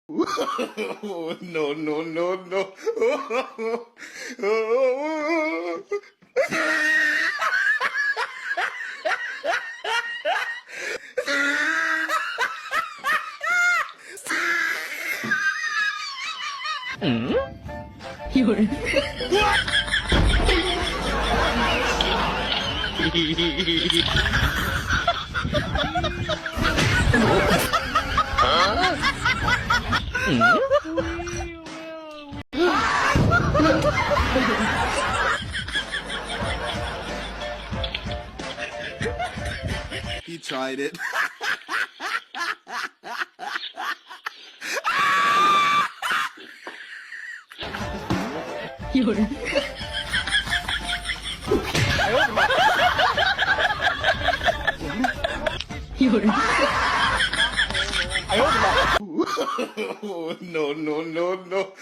No, no, no, no. Hmm? 有人。He tried it. 有人。有人。No, no, no, no.